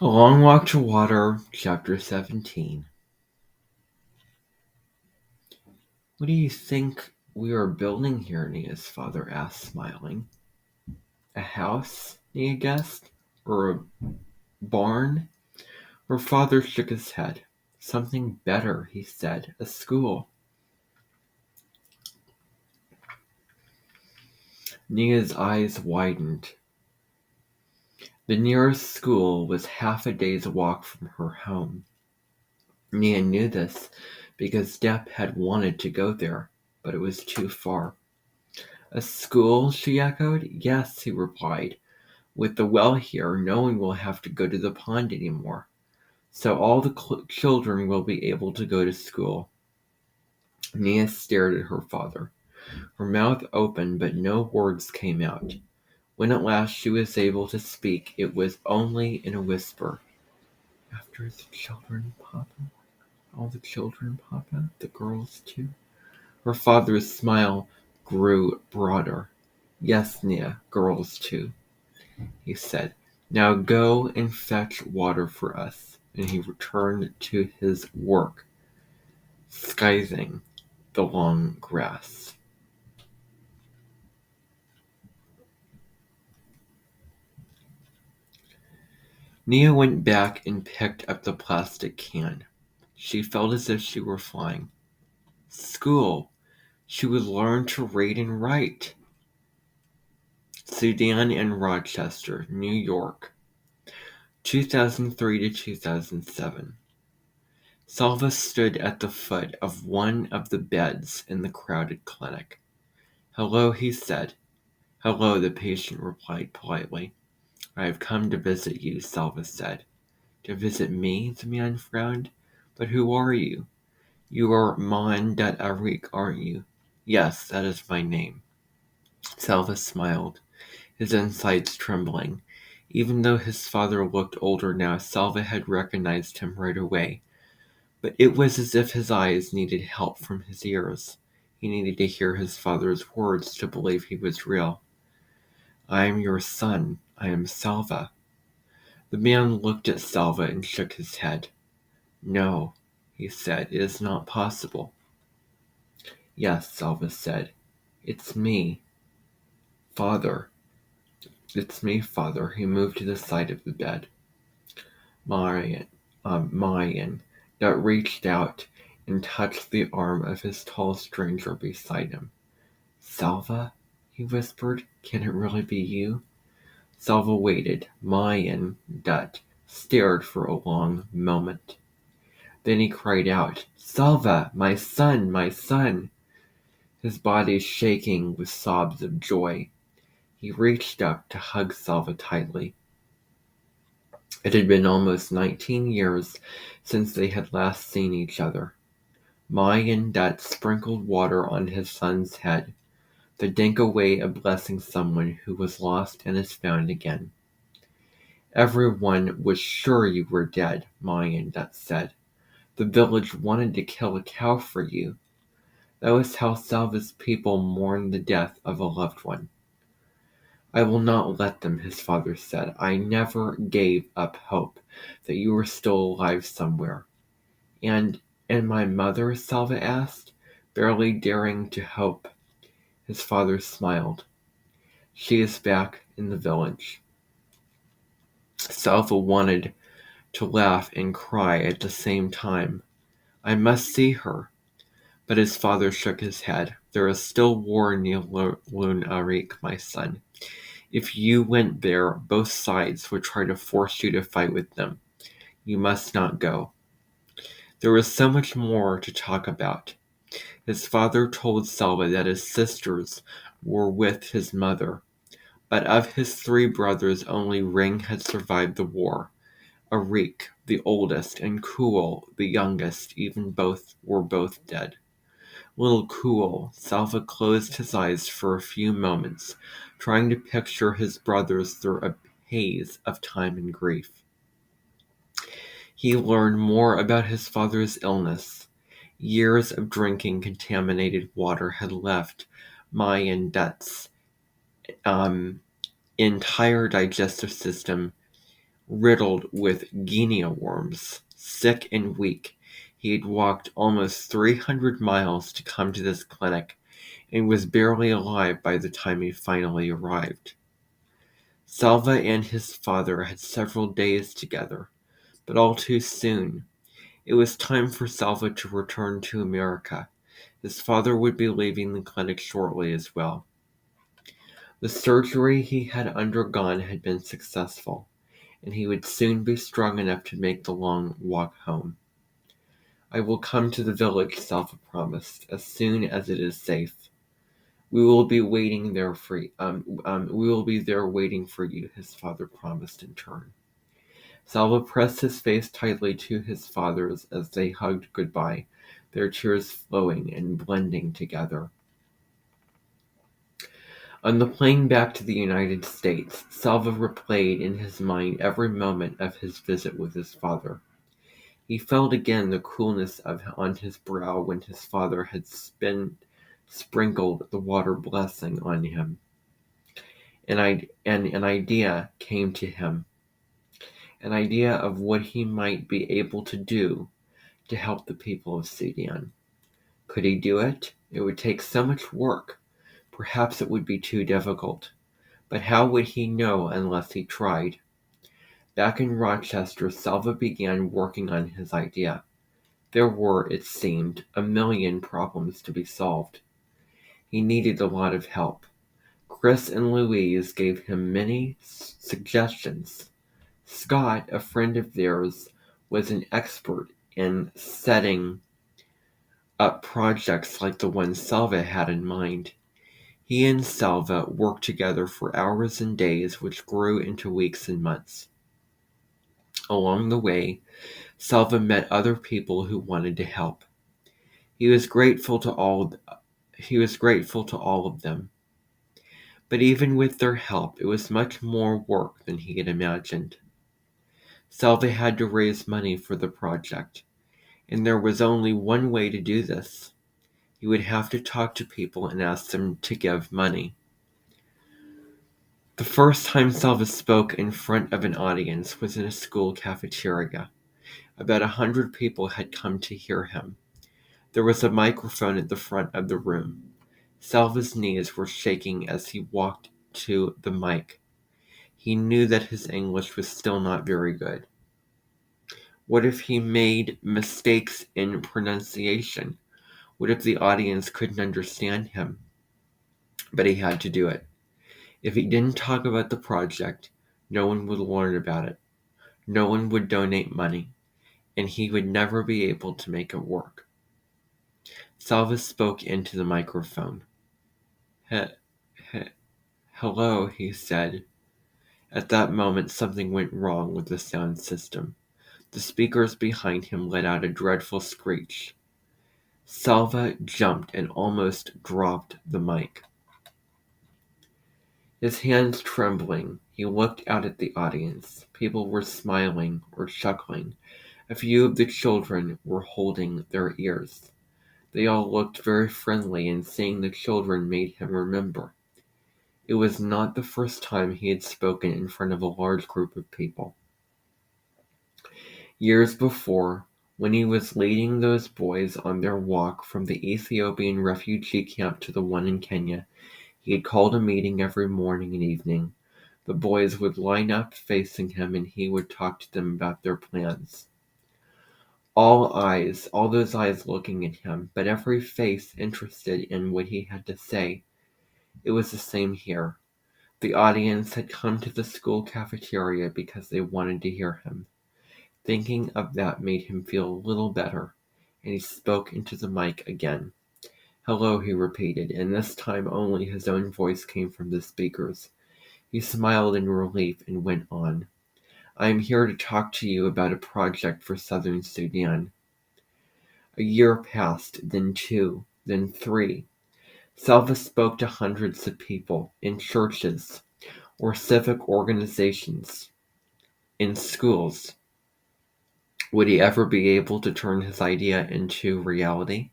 A Long Walk to Water, Chapter 17. What do you think we are building here? Nia's father asked, smiling. A house? Nia guessed. Or a barn? Her father shook his head. Something better, he said. A school. Nia's eyes widened. The nearest school was half a day's walk from her home. Nia knew this because Depp had wanted to go there, but it was too far. A school? She echoed. Yes, he replied. With the well here, no one will have to go to the pond anymore. So all the children will be able to go to school. Nia stared at her father. Her mouth opened, but no words came out. When at last she was able to speak, it was only in a whisper. After the children, Papa? All the children, Papa? The girls, too? Her father's smile grew broader. Yes, Nia, girls, too, he said. Now go and fetch water for us. And he returned to his work, scything the long grass. Nia went back and picked up the plastic can. She felt as if she were flying. School. She would learn to read and write. Sudan and Rochester, New York, 2003 to 2007. Salva stood at the foot of one of the beds in the crowded clinic. Hello, he said. Hello, the patient replied politely. I have come to visit you, Salva said. To visit me? The man frowned. But who are you? You are Maan Dat Arik, aren't you? Yes, that is my name. Salva smiled, his insides trembling. Even though his father looked older now, Salva had recognized him right away. But it was as if his eyes needed help from his ears. He needed to hear his father's words to believe he was real. I am your son. I am Salva. The man looked at Salva and shook his head. No, he said, it is not possible. Yes, Salva said. It's me. Father. It's me, Father. He moved to the side of the bed. Mayan, that reached out and touched the arm of his tall stranger beside him. Salva? He whispered. Can it really be you? Salva waited. Mayan, Dut, stared for a long moment. Then he cried out, Salva, my son, my son! His body shaking with sobs of joy. He reached up to hug Salva tightly. It had been almost 19 years since they had last seen each other. Mayan Dut sprinkled water on his son's head, the Dinka way of blessing someone who was lost and is found again. Everyone was sure you were dead, Mayan Dut said. The village wanted to kill a cow for you. That was how Salva's people mourned the death of a loved one. I will not let them, his father said. I never gave up hope that you were still alive somewhere. And my mother? Salva asked, barely daring to hope. His father smiled. She is back in the village. Salva wanted to laugh and cry at the same time. I must see her. But his father shook his head. There is still war near Lun Arik, my son. If you went there, both sides would try to force you to fight with them. You must not go. There was so much more to talk about. His father told Salva that his sisters were with his mother, but of his 3 brothers only Ring had survived the war. Arik, the oldest, and Kual, the youngest, were both dead. Little Kual, Salva closed his eyes for a few moments, trying to picture his brothers through a haze of time and grief. He learned more about his father's illness. Years of drinking contaminated water had left Mayan Dut's entire digestive system riddled with guinea worms. Sick and weak, he had walked almost 300 miles to come to this clinic and was barely alive by the time he finally arrived. Salva and his father had several days together, but all too soon. It was time for Salva to return to America. His father would be leaving the clinic shortly as well. The surgery he had undergone had been successful, and he would soon be strong enough to make the long walk home. "I will come to the village," Salva promised, "as soon as it is safe. We will be waiting there we will be there waiting for you," his father promised in turn. Salva pressed his face tightly to his father's as they hugged goodbye, their tears flowing and blending together. On the plane back to the United States, Salva replayed in his mind every moment of his visit with his father. He felt again the coolness on his brow when his father had sprinkled the water blessing on him. And an idea came to him, an idea of what he might be able to do to help the people of Sudan. Could he do it? It would take so much work. Perhaps it would be too difficult. But how would he know unless he tried? Back in Rochester, Salva began working on his idea. There were, it seemed, a million problems to be solved. He needed a lot of help. Chris and Louise gave him many suggestions. Scott, a friend of theirs, was an expert in setting up projects like the one Salva had in mind. He and Salva worked together for hours and days, which grew into weeks and months. Along the way, Salva met other people who wanted to help. He was grateful to all of them. But even with their help, it was much more work than he had imagined. Salva had to raise money for the project, and there was only one way to do this. He would have to talk to people and ask them to give money. The first time Salva spoke in front of an audience was in a school cafeteria. About 100 people had come to hear him. There was a microphone at the front of the room. Salva's knees were shaking as he walked to the mic. He knew that his English was still not very good. What if he made mistakes in pronunciation? What if the audience couldn't understand him? But he had to do it. If he didn't talk about the project, no one would learn about it. No one would donate money, and he would never be able to make it work. Salva spoke into the microphone. Hello, he said. At that moment, something went wrong with the sound system. The speakers behind him let out a dreadful screech. Salva jumped and almost dropped the mic. His hands trembling, he looked out at the audience. People were smiling or chuckling. A few of the children were holding their ears. They all looked very friendly, and seeing the children made him remember. It was not the first time he had spoken in front of a large group of people. Years before, when he was leading those boys on their walk from the Ethiopian refugee camp to the one in Kenya, he had called a meeting every morning and evening. The boys would line up facing him, and he would talk to them about their plans. All those eyes looking at him, but every face interested in what he had to say. It was the same here. The audience had come to the school cafeteria because they wanted to hear him. Thinking of that made him feel a little better, and he spoke into the mic again. "Hello," he repeated, and this time only his own voice came from the speakers. He smiled in relief and went on. "I am here to talk to you about a project for Southern Sudan." A year passed, then 2, then 3. Salva spoke to hundreds of people, in churches, or civic organizations, in schools. Would he ever be able to turn his idea into reality?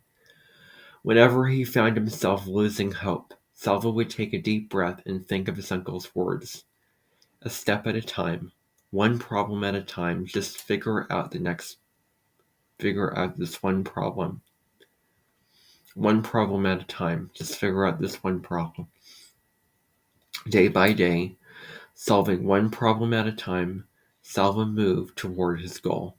Whenever he found himself losing hope, Salva would take a deep breath and think of his uncle's words. A step at a time, one problem at a time. Just figure out this one problem. One problem at a time. Just figure out this one problem. Day by day, solving one problem at a time, Salva moved toward his goal.